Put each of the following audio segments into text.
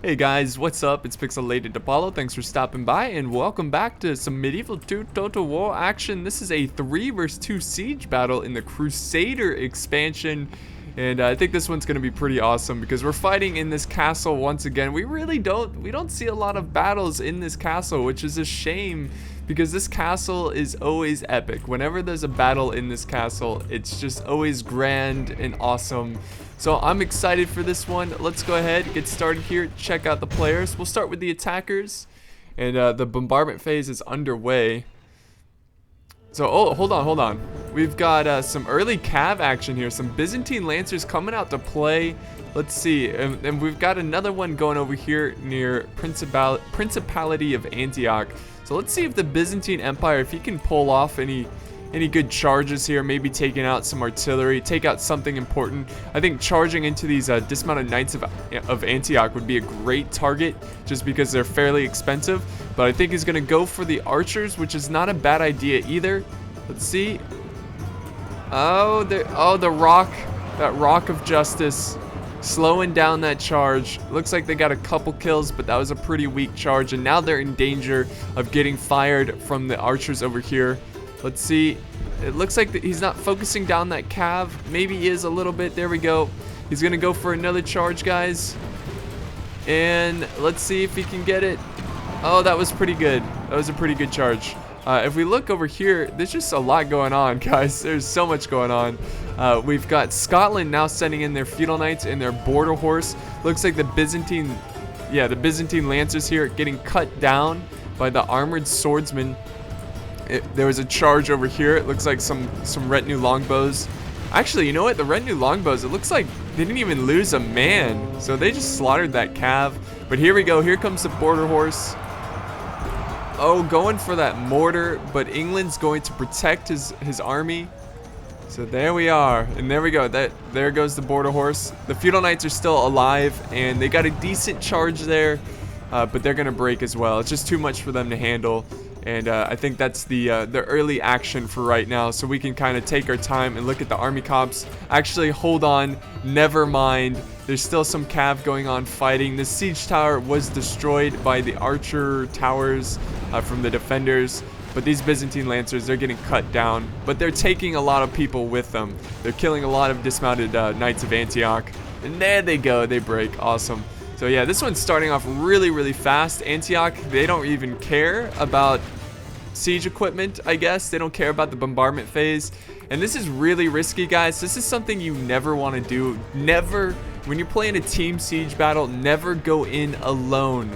Hey guys, what's up? It's Pixelated Apollo. Thanks for stopping by and welcome back to some Medieval 2 Total War action. This is a 3 versus 2 siege battle in the Crusader Expansion. And I think this one's going to be pretty awesome because we're fighting in this castle once again. We don't see a lot of battles in this castle, which is a shame because this castle is always epic. Whenever there's a battle in this castle, it's just always grand and awesome. So I'm excited for this one. Let's go ahead, get started here, check out the players. We'll start with the attackers, and the bombardment phase is underway. So, oh, hold on. We've got some early cav action here. Some Byzantine Lancers coming out to play. Let's see, and we've got another one going over here near Principality of Antioch. So let's see if the Byzantine Empire, if he can pull off any good charges here, maybe taking out some artillery, take out something important. I think charging into these dismounted knights of Antioch would be a great target just because they're fairly expensive. But I think he's going to go for the archers, which is not a bad idea either. Let's see. The rock, that rock of justice, slowing down that charge. Looks like they got a couple kills, but that was a pretty weak charge. And now they're in danger of getting fired from the archers over here. Let's see. It looks like he's not focusing down that cav. Maybe he is a little bit. There we go. He's going to go for another charge, guys. And let's see if he can get it. Oh, that was pretty good. That was a pretty good charge. If we look over here, there's just a lot going on, guys. There's so much going on. We've got Scotland now sending in their feudal knights and their border horse. Looks like the Byzantine Lancers here getting cut down by the armored swordsmen. There was a charge over here. It looks like some retinue longbows. Actually, you know what? The retinue longbows, it looks like they didn't even lose a man. So they just slaughtered that cav. But here we go. Here comes the border horse. Oh, going for that mortar. But England's going to protect his army. So there we are. And there we go. There goes the border horse. The feudal knights are still alive. And they got a decent charge there. But they're going to break as well. It's just too much for them to handle. And I think that's the early action for right now. So we can kind of take our time and look at the army comps. Actually, hold on. Never mind. There's still some cav going on fighting. The siege tower was destroyed by the archer towers from the defenders. But these Byzantine Lancers, they're getting cut down. But they're taking a lot of people with them. They're killing a lot of dismounted Knights of Antioch. And there they go. They break. Awesome. So yeah, this one's starting off really, really fast. Antioch, they don't even care about siege equipment, I guess. They don't care about the bombardment phase. And this is really risky, guys. This is something you never want to do. Never, when you're playing a team siege battle, never go in alone.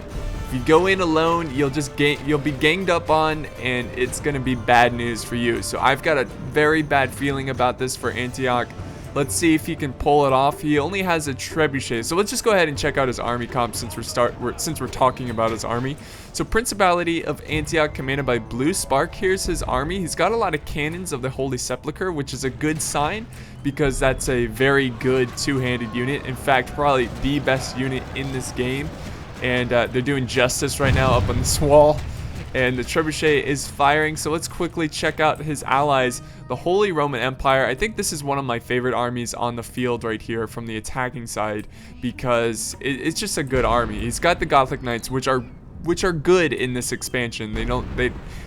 If you go in alone, you'll be ganged up on, and it's going to be bad news for you. So I've got a very bad feeling about this for Antioch. Let's see if he can pull it off. He only has a trebuchet, so let's just go ahead and check out his army comp since we're talking about his army. So Principality of Antioch, commanded by Blue Spark. Here's his army. He's got a lot of cannons of the Holy Sepulchre, which is a good sign because that's a very good two-handed unit. In fact, probably the best unit in this game. And they're doing justice right now up on this wall. And the trebuchet is firing, so let's quickly check out his allies. The Holy Roman Empire. I think this is one of my favorite armies on the field right here from the attacking side because it's just a good army. He's got the Gothic Knights, which are good in this expansion.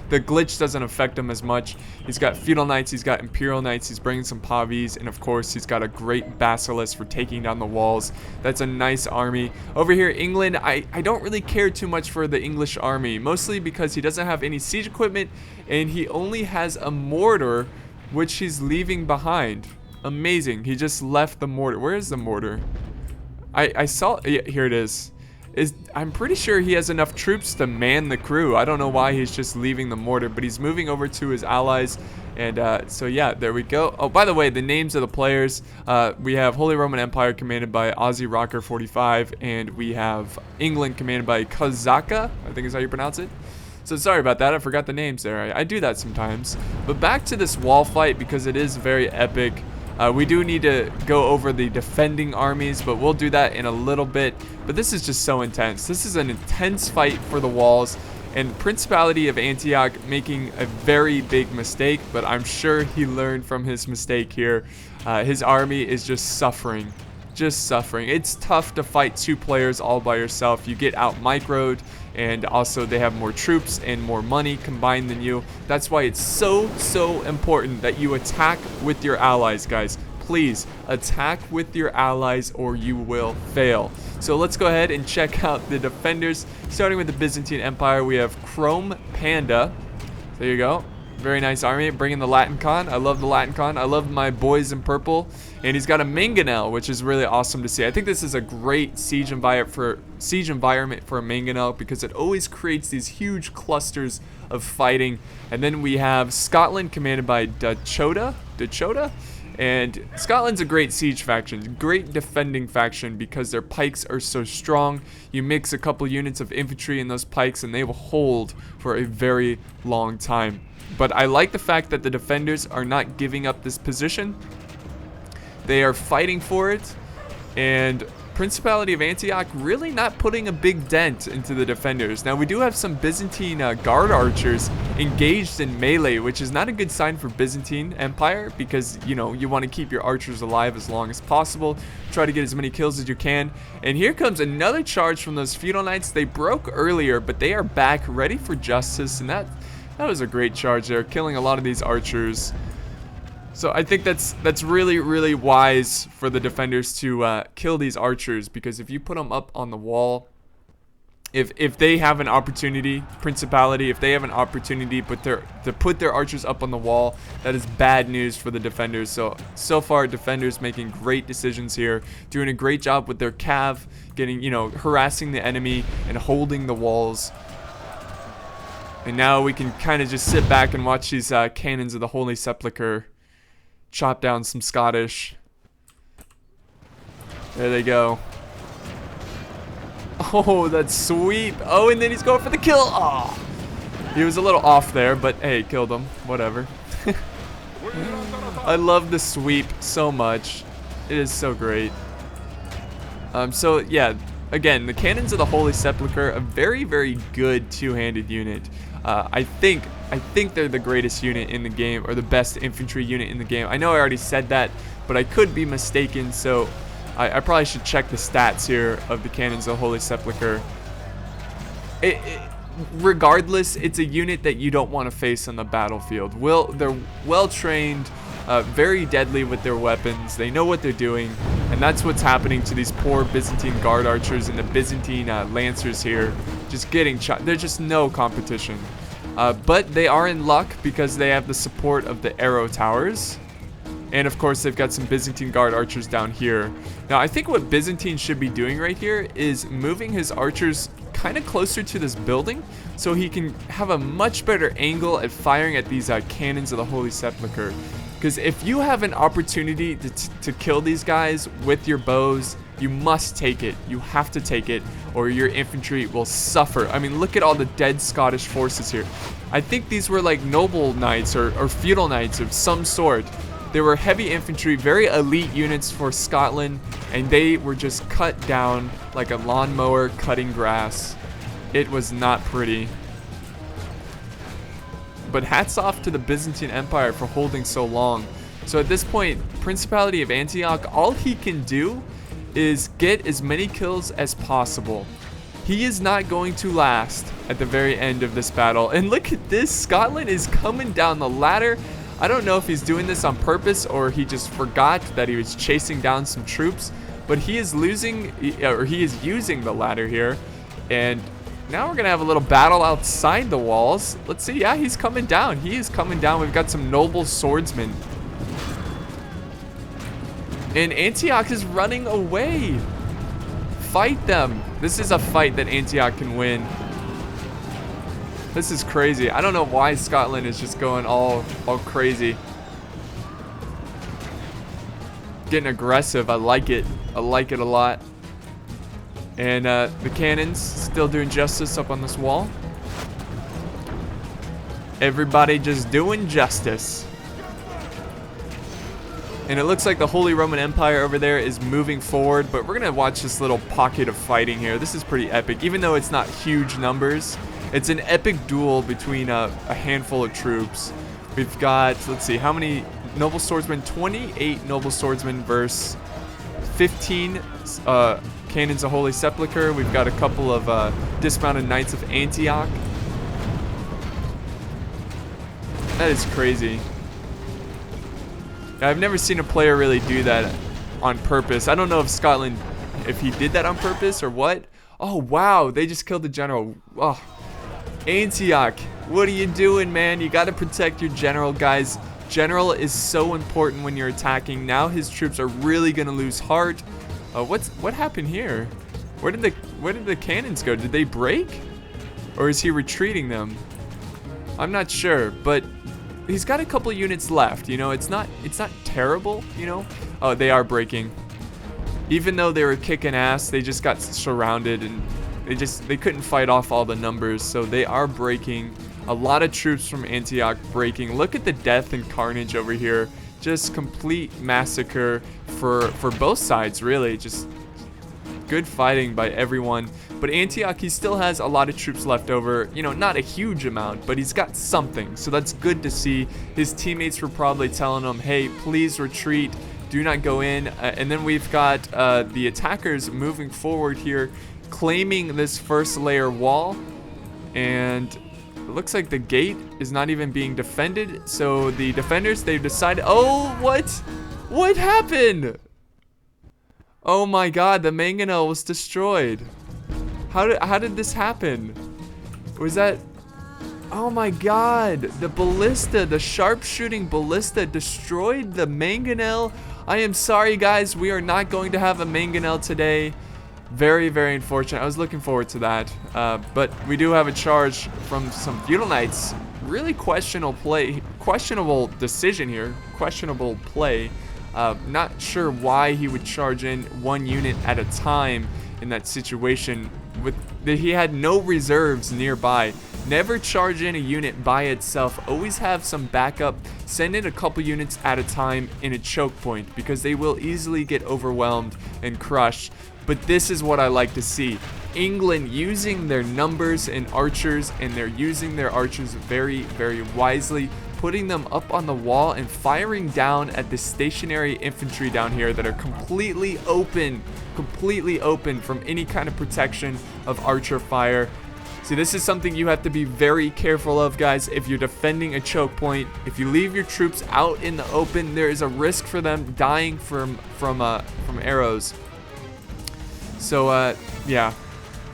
The glitch doesn't affect them as much. He's got feudal knights, he's got imperial knights, he's bringing some pavis, and of course he's got a great basilisk for taking down the walls. That's a nice army. Over here, England, I don't really care too much for the English army, mostly because he doesn't have any siege equipment, and he only has a mortar, which he's leaving behind. Amazing. He just left the mortar. Where is the mortar? I saw, yeah, here it is. I'm pretty sure he has enough troops to man the crew. I don't know why he's just leaving the mortar, but he's moving over to his allies. And so yeah, there we go. Oh, by the way, the names of the players. We have Holy Roman Empire commanded by Aussie Rocker 45, and we have England commanded by Kozaka, I think is how you pronounce it. So sorry about that, I forgot the names there. I do that sometimes. But back to this wall fight because it is very epic. We do need to go over the defending armies, but we'll do that in a little bit. But this is just so intense. This is an intense fight for the walls, and Principality of Antioch making a very big mistake, but I'm sure he learned from his mistake here. His army is just suffering. just suffering. It's tough to fight 2 players all by yourself. You get out microed, and also they have more troops and more money combined than you. That's why it's so important that you attack with your allies, guys. Please attack with your allies or you will fail. So let's go ahead and check out the defenders. Starting with the Byzantine Empire, we have Chrome Panda. There you go. Very nice army. Bringing the Latin Con. I love the Latin Con. I love my boys in purple. And he's got a mangonel, which is really awesome to see. I think this is a great siege environment for a mangonel because it always creates these huge clusters of fighting. And then we have Scotland, commanded by Dachota. And Scotland's a great siege faction, great defending faction because their pikes are so strong. You mix a couple units of infantry in those pikes and they will hold for a very long time. But I like the fact that the defenders are not giving up this position. They are fighting for it, and Principality of Antioch really not putting a big dent into the defenders. Now we do have some Byzantine guard archers engaged in melee, which is not a good sign for Byzantine Empire because, you know, you want to keep your archers alive as long as possible. Try to get as many kills as you can. And here comes another charge from those feudal knights. They broke earlier, but they are back ready for justice, and that was a great charge there, killing a lot of these archers. So I think that's really wise for the defenders to kill these archers, because if you put them up on the wall, if they have an opportunity, Principality, if they have an opportunity to put their archers up on the wall, that is bad news for the defenders. So far, defenders making great decisions here, doing a great job with their cav, getting, you know, harassing the enemy and holding the walls. And now we can kind of just sit back and watch these cannons of the Holy Sepulchre chop down some Scottish. There they go. Oh, that sweep. Oh, and then he's going for the kill. Oh, he was a little off there, but hey, killed him. Whatever. I love the sweep so much. It is so great. So yeah, again, the cannons of the Holy Sepulchre, a very good two-handed unit. I think they're the greatest unit in the game, or the best infantry unit in the game. I know I already said that, but I could be mistaken, so I probably should check the stats here of the cannons of the Holy Sepulchre. Regardless, it's a unit that you don't want to face on the battlefield. They're well trained, very deadly with their weapons. They know what they're doing, and that's what's happening to these poor Byzantine guard archers and the Byzantine lancers here. Just getting shot. There's just no competition. But they are in luck because they have the support of the arrow towers. And of course, they've got some Byzantine guard archers down here. Now, I think what Byzantine should be doing right here is moving his archers kind of closer to this building so he can have a much better angle at firing at these cannons of the Holy Sepulchre. Because if you have an opportunity to kill these guys with your bows, you must take it. You have to take it, or your infantry will suffer. I mean, look at all the dead Scottish forces here. I think these were like noble knights or feudal knights of some sort. They were heavy infantry, very elite units for Scotland, and they were just cut down like a lawnmower cutting grass. It was not pretty. But hats off to the Byzantine Empire for holding so long. So at this point, Principality of Antioch, all he can do is get as many kills as possible. He is not going to last at the very end of this battle. And look at this, Scotland is coming down the ladder. I don't know if he's doing this on purpose or he just forgot that he was chasing down some troops, but he is using the ladder here. And now we're gonna have a little battle outside the walls. Let's see. Yeah, he's coming down. He is coming down. We've got some noble swordsmen. And Antioch is running away. Fight them. This is a fight that Antioch can win. This is crazy. I don't know why Scotland is just going all crazy. Getting aggressive. I like it. I like it a lot. And the cannons still doing justice up on this wall. Everybody just doing justice. And it looks like the Holy Roman Empire over there is moving forward, but we're going to watch this little pocket of fighting here. This is pretty epic, even though it's not huge numbers. It's an epic duel between a handful of troops. We've got, let's see, how many noble swordsmen? 28 noble swordsmen versus 15 cannons of Holy Sepulchre. We've got a couple of dismounted Knights of Antioch. That is crazy. I've never seen a player really do that on purpose. I don't know if Scotland, if he did that on purpose or what. Oh, wow. They just killed the general. Oh. Antioch, what are you doing, man? You got to protect your general, guys. General is so important when you're attacking. Now his troops are really going to lose heart. What happened here? Where did the cannons go? Did they break? Or is he retreating them? I'm not sure, but he's got a couple units left, you know. It's not terrible, you know. Oh, they are breaking. Even though they were kicking ass, they just got surrounded and they couldn't fight off all the numbers, so they are breaking. A lot of troops from Antioch breaking. Look at the death and carnage over here. Just complete massacre for both sides, really. Just good fighting by everyone. But Antioch, he still has a lot of troops left over. You know, not a huge amount, but he's got something. So that's good to see. His teammates were probably telling him, hey, please retreat. Do not go in. And then we've got the attackers moving forward here, claiming this first layer wall. And it looks like the gate is not even being defended. So the defenders, they've decided... Oh, what? What happened? Oh my god, the mangonel was destroyed. How did this happen? Was that... Oh my god, the ballista, the sharpshooting ballista destroyed the mangonel. I am sorry, guys, we are not going to have a mangonel today. Very, very unfortunate. I was looking forward to that. But we do have a charge from some Feudal Knights. Really questionable decision here. Questionable play. Not sure why he would charge in one unit at a time in that situation. He had no reserves nearby. Never charge in a unit by itself. Always have some backup. Send in a couple units at a time in a choke point, because they will easily get overwhelmed and crushed. But this is what I like to see. England using their numbers and archers, and they're using their archers very, very wisely, putting them up on the wall and firing down at the stationary infantry down here that are completely open from any kind of protection of archer fire. See, this is something you have to be very careful of, guys. If you're defending a choke point, if you leave your troops out in the open, there is a risk for them dying from arrows. So, yeah,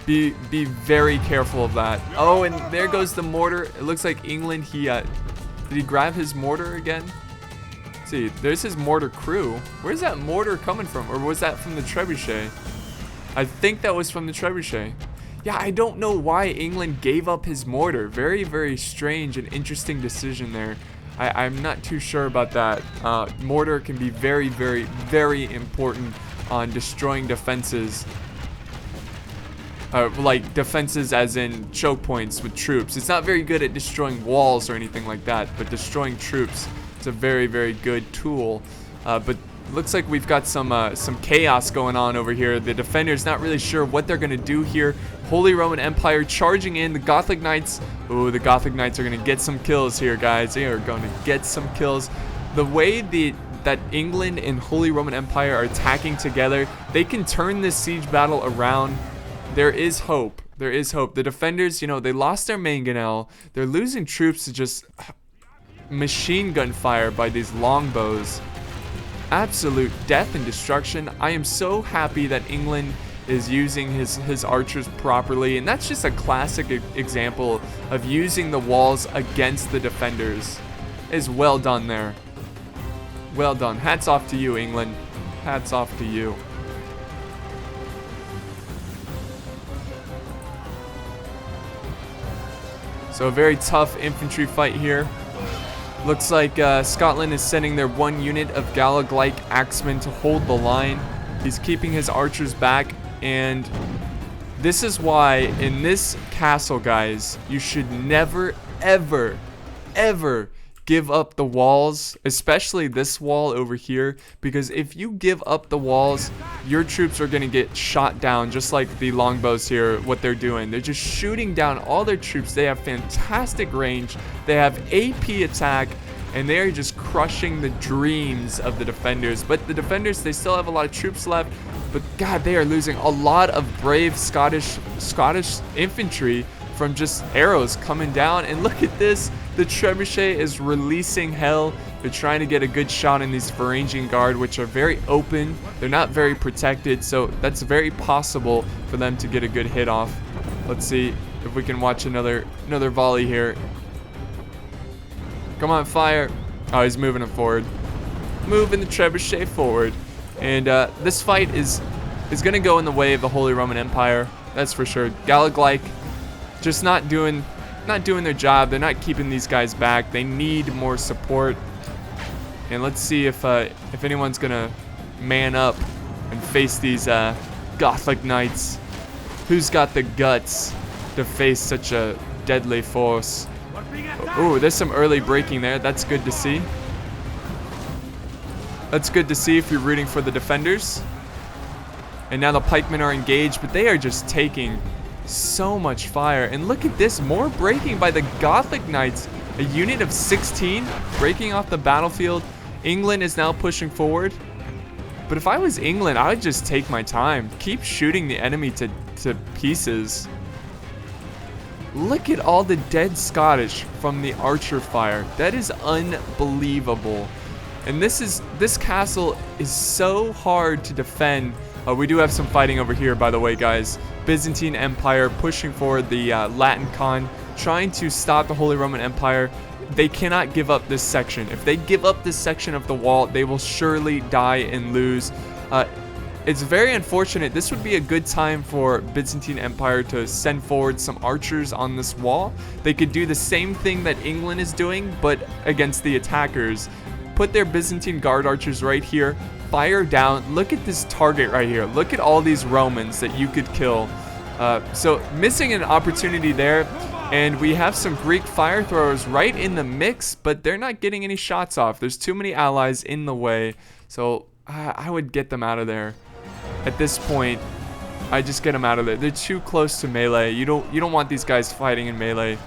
be very careful of that. Oh, and there goes the mortar. It looks like England, did he grab his mortar again? Let's see, there's his mortar crew. Where's that mortar coming from? Or was that from the trebuchet? I think that was from the trebuchet. Yeah, I don't know why England gave up his mortar. Very, very strange and interesting decision there. I'm not too sure about that. Mortar can be very, very, very important on destroying defenses. Like defenses as in choke points with troops. It's not very good at destroying walls or anything like that, but destroying troops, it's a very, very good tool. But looks like we've got some chaos going on over here. The defenders not really sure what they're gonna do here. Holy Roman Empire charging in. The Gothic Knights. Oh, the Gothic Knights are gonna get some kills here, guys. They are going to get some kills. The way that England and Holy Roman Empire are attacking together, they can turn this siege battle around. There is hope. There is hope. The defenders, you know, they lost their mangonel. They're losing troops to just machine gun fire by these longbows. Absolute death and destruction. I am so happy that England is using his archers properly, and that's just a classic example of using the walls against the defenders. Is well done there. Well done. Hats off to you, England. Hats off to you. So a very tough infantry fight here. Looks like Scotland is sending their one unit of Gallaglyke axemen to hold the line. He's keeping his archers back, and this is why in this castle, guys, you should never, ever, ever give up the walls, especially this wall over here, because if you give up the walls, your troops are going to get shot down, just like the longbows here, what they're doing. They're just shooting down all their troops. They have fantastic range. They have AP attack. and they are just crushing the dreams of the defenders. But the defenders, they still have a lot of troops left, but God, they are losing a lot of brave Scottish infantry from just arrows coming down. And look at this, the trebuchet is releasing hell. They're trying to get a good shot in these Varangian Guard, which are very open. They're not very protected, so that's very possible for them to get a good hit off. Let's see if we can watch another volley here. Come on, fire. Oh, he's moving it forward. Moving the trebuchet forward. And this fight is going to go in the way of the Holy Roman Empire. That's for sure. Galaglike just not doing their job. They're not keeping these guys back. They need more support. And let's see if anyone's going to man up and face these Gothic knights. Who's got the guts to face such a deadly force? Ooh, there's some early breaking there. That's good to see. That's good to see if you're rooting for the defenders. And now the pikemen are engaged, but they are just taking so much fire. And look at this, more breaking by the Gothic knights. A unit of 16 breaking off the battlefield. England is now pushing forward. But if I was England, I would just take my time. Keep shooting the enemy to pieces. Look at all the dead Scottish from the archer fire. That is unbelievable. And this castle is so hard to defend. We do have some fighting over here, by the way, guys. Byzantine Empire pushing forward the Latin Con, trying to stop the Holy Roman Empire. They cannot give up this section. If they give up this section of the wall, they will surely die and lose. It's very unfortunate. This would be a good time for Byzantine Empire to send forward some archers on this wall. They could do the same thing that England is doing, but against the attackers. Put their Byzantine Guard archers right here. Fire down. Look at this target right here. Look at all these Romans that you could kill. So missing an opportunity there. And we have some Greek fire throwers right in the mix, but they're not getting any shots off. There's too many allies in the way. So I would get them out of there. At this point, I just get them out of there. They're too close to melee. You don't want these guys fighting in melee.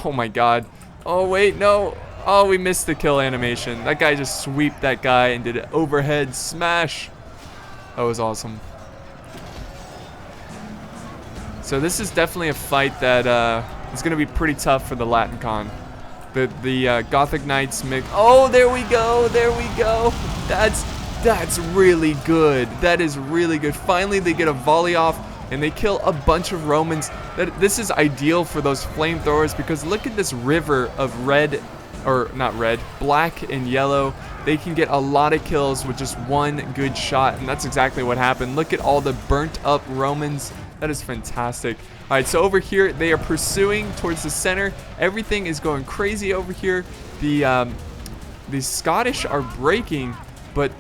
Oh my god. Oh wait, no. Oh, we missed the kill animation. That guy just sweeped that guy and did an overhead smash. That was awesome. So this is definitely a fight that is going to be pretty tough for the Latin Con. The Gothic Knights mix. Oh, there we go. There we go. That's really good. That is really good. Finally, they get a volley off and they kill a bunch of Romans. This is ideal for those flamethrowers because look at this river of red, or not red, black and yellow. They can get a lot of kills with just one good shot, and that's exactly what happened. Look at all the burnt up Romans. That is fantastic. All right, so over here, they are pursuing towards the center. Everything is going crazy over here. The Scottish are breaking, but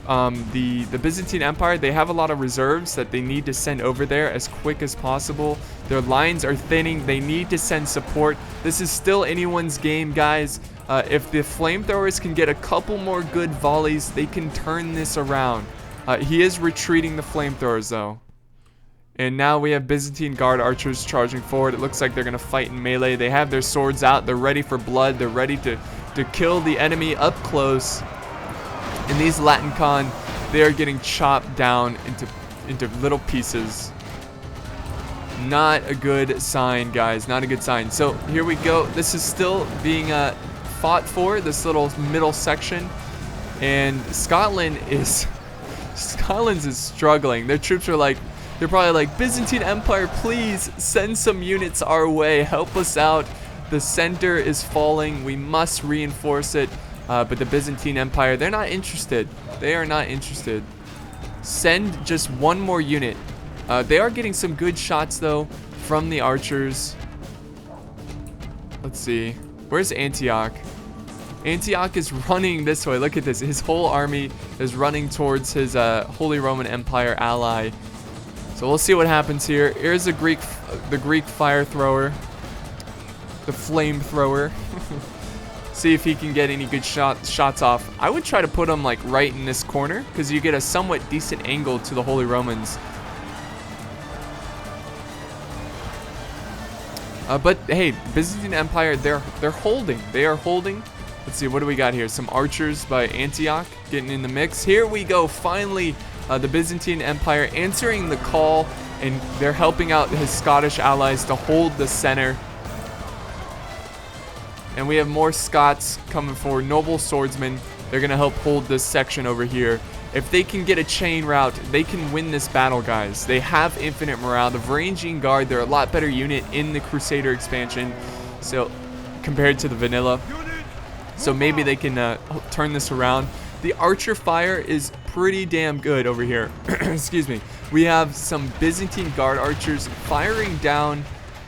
the Byzantine Empire, they have a lot of reserves that they need to send over there as quick as possible. Their lines are thinning. They need to send support. This is still anyone's game, guys. If the flamethrowers can get a couple more good volleys, they can turn this around. He is retreating the flamethrowers, though. And now we have Byzantine Guard archers charging forward. It looks like they're going to fight in melee. They have their swords out. They're ready for blood. They're ready to kill the enemy up close. And these Latin Con, they are getting chopped down into little pieces. Not a good sign, guys. Not a good sign. So here we go. This is still being fought for, this little middle section. And Scotland is struggling. Their troops are like, they're probably like, Byzantine Empire, please send some units our way. Help us out. The center is falling. We must reinforce it. But the Byzantine Empire, they're not interested. They are not interested. Send just one more unit. They are getting some good shots, though, from the archers. Let's see. Where's Antioch? Antioch is running this way. Look at this. His whole army is running towards his Holy Roman Empire ally. So we'll see what happens here. Here's the Greek fire thrower. The flame thrower. See if he can get any good shots off. I would try to put him like right in this corner because you get a somewhat decent angle to the Holy Romans. But hey, Byzantine Empire, they're holding. They are holding. Let's see, what do we got here? Some archers by Antioch getting in the mix. Here we go, finally, the Byzantine Empire answering the call, and they're helping out his Scottish allies to hold the center. And we have more Scots coming forward, noble swordsmen. They're going to help hold this section over here. If they can get a chain route, they can win this battle, guys. They have infinite morale. The Varangian Guard, they're a lot better unit in the Crusader expansion, so compared to the vanilla. So maybe they can turn this around. The archer fire is pretty damn good over here. Excuse me. We have some Byzantine Guard archers firing down.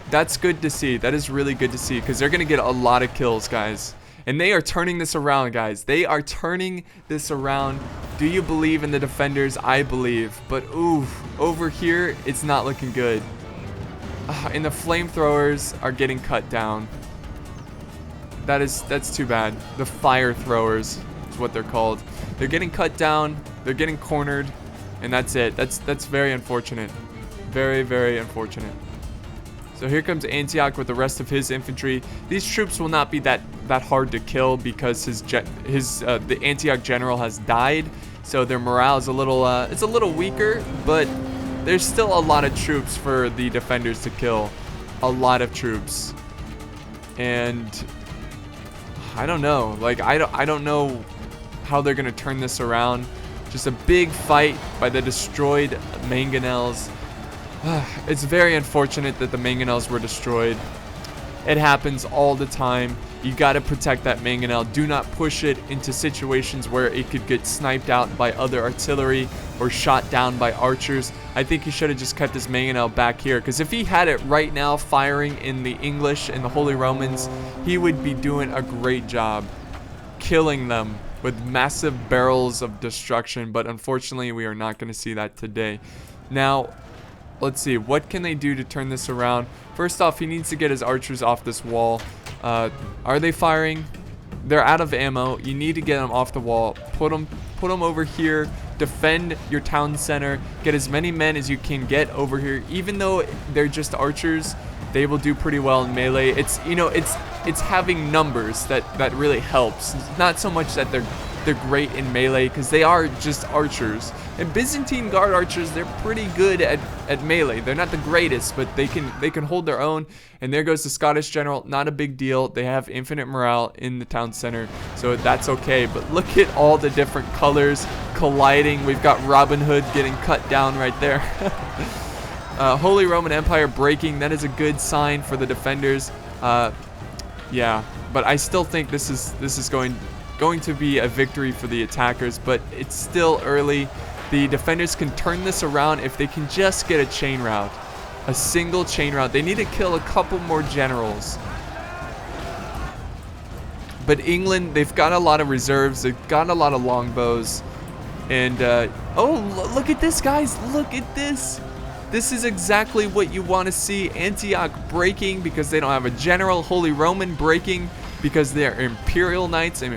That's good to see. That is really good to see, because they're going to get a lot of kills, guys. And they are turning this around, guys. They are turning this around. Do you believe in the defenders? I believe. But, ooh, over here, it's not looking good. And the flamethrowers are getting cut down. That's too bad. The fire throwers is what they're called. They're getting cut down. They're getting cornered. And that's it. That's very unfortunate. Very, very unfortunate. So here comes Antioch with the rest of his infantry. These troops will not be that hard to kill because the Antioch general has died. So their morale is it's a little weaker, but there's still a lot of troops for the defenders to kill. A lot of troops. And I don't know. Like I don't know how they're gonna turn this around. Just a big fight by the destroyed mangonels. It's very unfortunate that the mangonels were destroyed. It happens all the time. You got to protect that mangonel. Do not push it into situations where it could get sniped out by other artillery or shot down by archers. I think he should have just kept his mangonel back here, because if he had it right now firing in the English and the Holy Romans, he would be doing a great job killing them with massive barrels of destruction. But unfortunately, we are not going to see that today. Now, let's see, what can they do to turn this around? First off, he needs to get his archers off this wall. Are they firing? They're out of ammo. You need to get them off the wall. Put them over here. Defend your town center. Get as many men as you can get over here. Even though they're just archers, they will do pretty well in melee. It's having numbers that really helps. It's not so much that they're great in melee, because they are just archers. And Byzantine Guard archers, they're pretty good at melee. They're not the greatest, but they can hold their own. And there goes the Scottish general. Not a big deal. They have infinite morale in the town center, so that's okay. But look at all the different colors colliding. We've got Robin Hood getting cut down right there. Holy Roman Empire breaking. That is a good sign for the defenders. Yeah, but I still think this is going to be a victory for the attackers, but it's still early. The defenders can turn this around if they can just get a chain route. A single chain route. They need to kill a couple more generals. But England, they've got a lot of reserves. They've got a lot of longbows. And, oh, look at this, guys. Look at this. This is exactly what you want to see. Antioch breaking because they don't have a general. Holy Roman breaking because they're Imperial Knights, and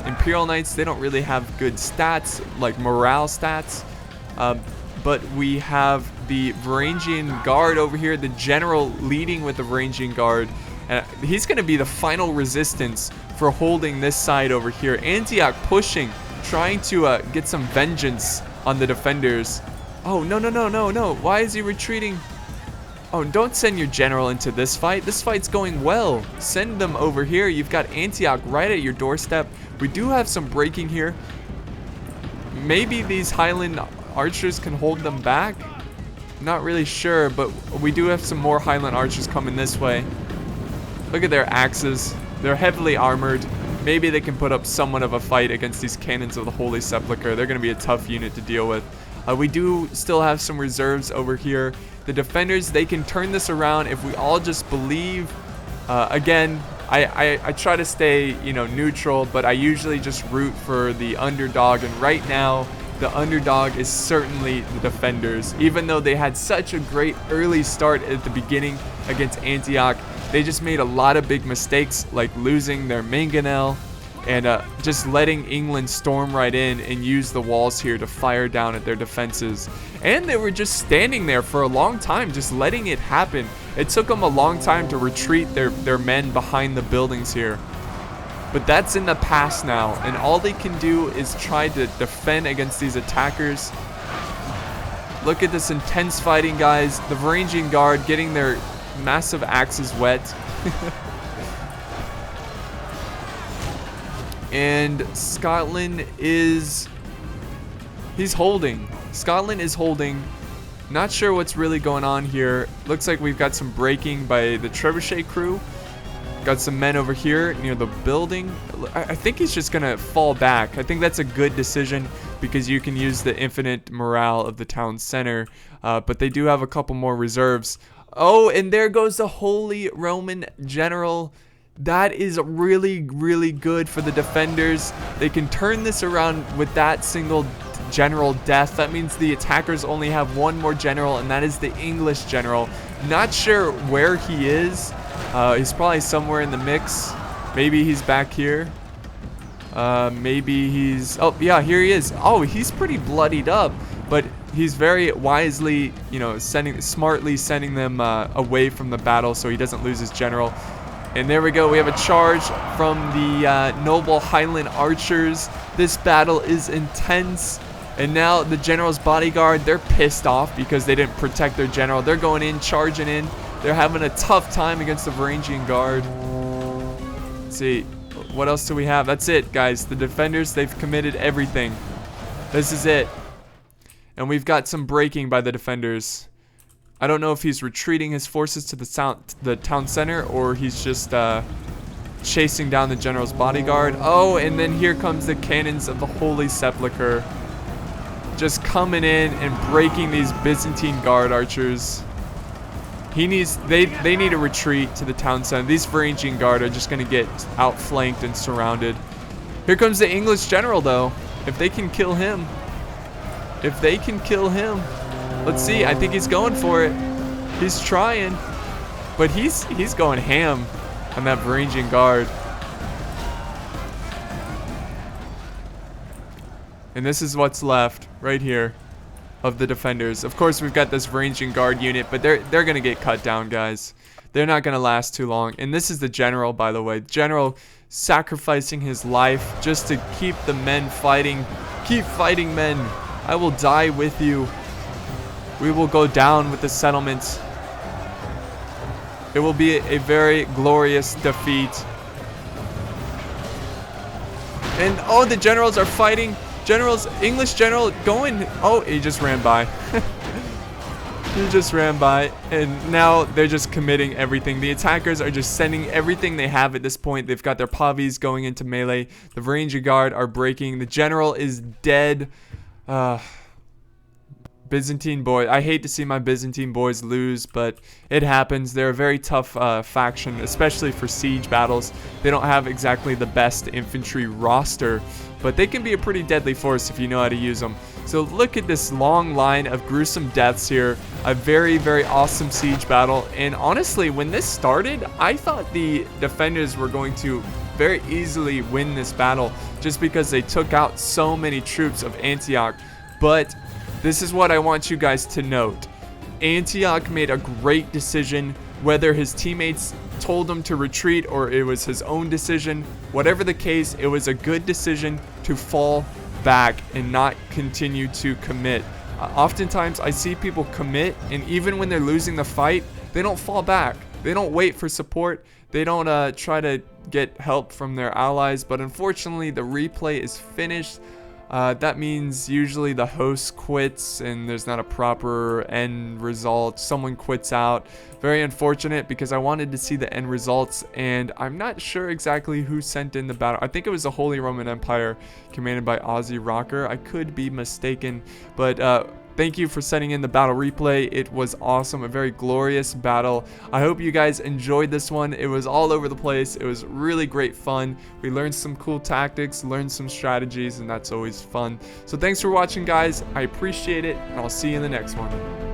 Imperial Knights, they don't really have good stats, like morale stats. But we have the Varangian Guard over here, the general leading with the Varangian Guard. He's going to be the final resistance for holding this side over here. Antioch pushing, trying to get some vengeance on the defenders. Oh, no. Why is he retreating? Oh, don't send your general into this fight. This fight's going well. Send them over here. You've got Antioch right at your doorstep. We do have some breaking here. Maybe these Highland archers can hold them back. Not really sure, but we do have some more Highland archers coming this way. Look at their axes. They're heavily armored. Maybe they can put up somewhat of a fight against these cannons of the Holy Sepulchre. They're going to be a tough unit to deal with. We do still have some reserves over here. The defenders, they can turn this around if we all just believe. Again, I try to stay, neutral, but I usually just root for the underdog. And right now, the underdog is certainly the defenders. Even though they had such a great early start at the beginning against Antioch, they just made a lot of big mistakes, like losing their mangonel and just letting England storm right in and use the walls here to fire down at their defenses. And they were just standing there for a long time, just letting it happen. It took them a long time to retreat their men behind the buildings here. But that's in the past now, and all they can do is try to defend against these attackers. Look at this intense fighting, guys. The Varangian Guard getting their massive axes wet. And Scotland is... he's holding. Scotland is holding. Not sure what's really going on here. Looks like we've got some breaking by the Trebuchet crew. Got some men over here near the building. I think he's just going to fall back. I think that's a good decision because you can use the infinite morale of the town center. But they do have a couple more reserves. Oh, and there goes the Holy Roman General. That is really, really good for the defenders. They can turn this around with that single general death. That means the attackers only have one more general, and that is the English general. Not sure where he is. He's probably somewhere in the mix. Maybe he's back here. Maybe he's... oh, yeah, here he is. Oh, he's pretty bloodied up, but he's very wisely, you know, smartly sending them away from the battle so he doesn't lose his general. And there we go. We have a charge from the noble Highland archers. This battle is intense. And now the general's bodyguard, they're pissed off because they didn't protect their general. They're going in, charging in. They're having a tough time against the Varangian Guard. Let's see. What else do we have? That's it, guys. The defenders, they've committed everything. This is it. And we've got some breaking by the defenders. I don't know if he's retreating his forces to the town center or he's just chasing down the general's bodyguard. Oh, and then here comes the cannons of the Holy Sepulchre. Just coming in and breaking these Byzantine guard archers. They need to retreat to the town center. These Varangian guard are just going to get outflanked and surrounded. Here comes the English general, though. If they can kill him. If they can kill him. Let's see. I think he's going for it. He's trying. But he's going ham on that Varangian guard. And this is what's left right here of the defenders. Of course, we've got this Varangian guard unit, but they're going to get cut down, guys. They're not going to last too long. And this is the general, by the way. General sacrificing his life just to keep the men fighting. Keep fighting, men. I will die with you. We will go down with the settlements. It will be a very glorious defeat. And oh, the generals are fighting. Generals, English general going. Oh, he just ran by. He just ran by. And now they're just committing everything. The attackers are just sending everything they have at this point. They've got their pavis going into melee. The Varangian Guard are breaking. The general is dead. Byzantine boy. I hate to see my Byzantine boys lose, but it happens. They're a very tough faction, especially for siege battles. They don't have exactly the best infantry roster, but they can be a pretty deadly force if you know how to use them. So look at this long line of gruesome deaths here. A very, very awesome siege battle. And honestly, when this started, I thought the defenders were going to very easily win this battle just because they took out so many troops of Antioch. But this is what I want you guys to note. Antioch made a great decision, whether his teammates told him to retreat or it was his own decision. Whatever the case, it was a good decision to fall back and not continue to commit. Oftentimes, I see people commit, and even when they're losing the fight, they don't fall back. They don't wait for support. They don't try to get help from their allies. But unfortunately, the replay is finished. That means usually the host quits and there's not a proper end result. Someone quits out. Very unfortunate because I wanted to see the end results and I'm not sure exactly who sent in the battle. I think it was the Holy Roman Empire commanded by Aussie Rocker. I could be mistaken, but thank you for sending in the battle replay. It was awesome, a very glorious battle. I hope you guys enjoyed this one. It was all over the place. It was really great fun. We learned some cool tactics, learned some strategies, and that's always fun. So thanks for watching, guys. I appreciate it, and I'll see you in the next one.